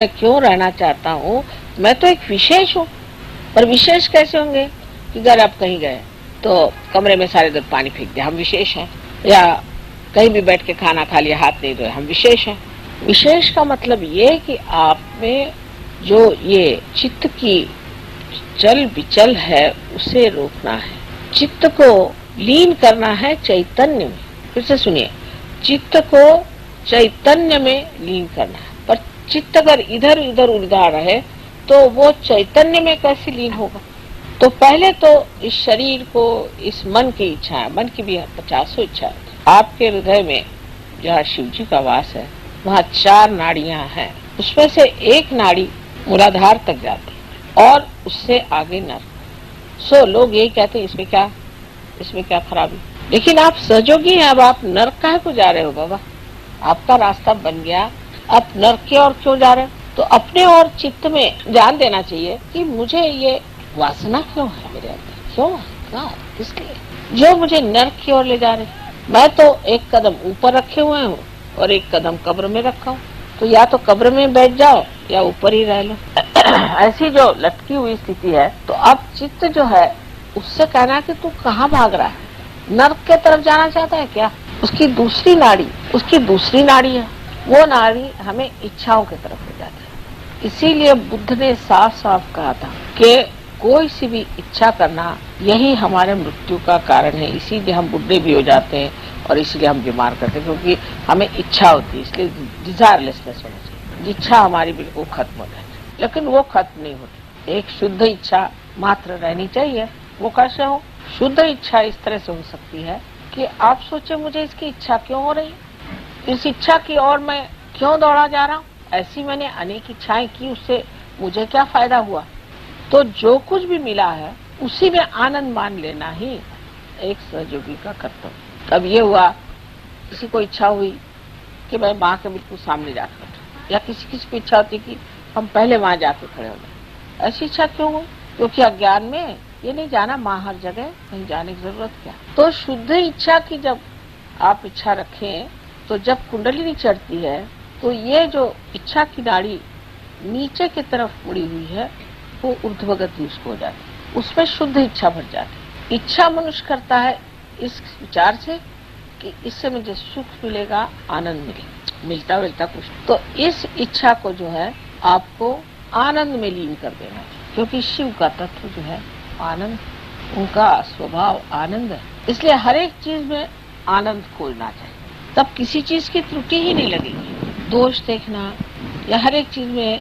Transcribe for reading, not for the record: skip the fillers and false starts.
मैं क्यों रहना चाहता हूँ। मैं तो एक विशेष हूँ, पर विशेष कैसे होंगे कि अगर आप कहीं गए तो कमरे में सारे दिन पानी फेंक दिया, हम विशेष हैं। या कहीं भी बैठ के खाना खा लिया, हाथ नहीं धोए, हम विशेष हैं। विशेष का मतलब ये कि आप में जो ये चित्त की चल विचल है उसे रोकना है, चित्त को लीन करना है चैतन्य में। फिर से सुनिए, चित्त को चैतन्य में लीन करना है। पर चित्त अगर इधर उधर उलझा रहे तो वो चैतन्य में कैसे लीन होगा। तो पहले तो इस शरीर को, इस मन की इच्छा, मन की भी 50 इच्छा, आपके हृदय में जहाँ शिव जी का वास है वहाँ 4 नाड़ियां हैं। उसमें से एक नाड़ी मूलाधार तक जाती है और उससे आगे नर्क। लोग यही कहते हैं इसमें क्या खराबी। लेकिन आप सहयोगी हैं, अब आप नर्क काहे को जा रहे हो बाबा। आपका रास्ता बन गया, अब नर्क की ओर क्यों जा रहे हो। तो अपने और चित्त में ध्यान देना चाहिए कि मुझे ये वासना क्यों है मेरे अंदर, क्यों है, किसलिए जो मुझे नर्क की ओर ले जा रहे। मैं तो एक कदम ऊपर रखे हुए हूँ और एक कदम कब्र में रखा हूँ, तो या तो कब्र में बैठ जाओ या ऊपर ही रह लो। ऐसी जो लटकी हुई स्थिति है, तो अब चित्त जो है उससे कहना कि तू कहाँ भाग रहा है, नर्क के तरफ जाना चाहता है क्या। उसकी दूसरी नाड़ी है, वो नाड़ी हमें इच्छाओं की तरफ ले जाती है। इसीलिए बुद्ध ने साफ साफ कहा था कि कोई सी भी इच्छा करना यही हमारे मृत्यु का कारण है। इसीलिए हम बुढ़े भी हो जाते हैं और इसीलिए हम बीमार करते हैं, क्योंकि हमें इच्छा होती है। इसलिए डिजायरलेसनेस होनी चाहिए, इच्छा हमारी बिल्कुल खत्म हो जाती, लेकिन वो खत्म नहीं होती। एक शुद्ध इच्छा मात्र रहनी चाहिए। वो कैसे हो? शुद्ध इच्छा इस तरह से हो सकती है कि आप सोचे मुझे इसकी इच्छा क्यों हो रही, इस इच्छा की ओर मैं क्यों दौड़ा जा रहा हूँ। ऐसी मैंने अनेक इच्छाएं की, उससे मुझे क्या फायदा हुआ। तो जो कुछ भी मिला है उसी में आनंद मान लेना ही एक सहयोगी का कर्तव्य। अब ये हुआ, किसी को इच्छा हुई कि मैं माँ के बिल्कुल सामने जाकर बैठूं, या किसी की इच्छा होती कि हम पहले वहां जाके खड़े हो जाए। ऐसी इच्छा क्यों हुई? क्योंकि अज्ञान में ये नहीं जाना माँ हर जगह, कहीं जाने की जरूरत क्या। तो शुद्ध इच्छा की जब आप इच्छा रखें, तो जब कुंडलिनी चढ़ती है तो ये जो इच्छा की नाड़ी नीचे की तरफ मुड़ी हुई है वो ऊर्ध्वगति उसको हो जाती, उसमें शुद्ध इच्छा भर जाती। इच्छा मनुष्य करता है इस विचार से कि इससे मुझे सुख मिलेगा, आनंद मिलेगा, मिलता कुछ। तो इस इच्छा को जो है आपको आनंद में लीन कर देना है, क्योंकि शिव का तत्व जो है आनंद, उनका स्वभाव आनंद है। इसलिए हर एक चीज में आनंद खोजना चाहिए, तब किसी चीज की त्रुटि ही नहीं लगेगी। दोष देखना या हर एक चीज में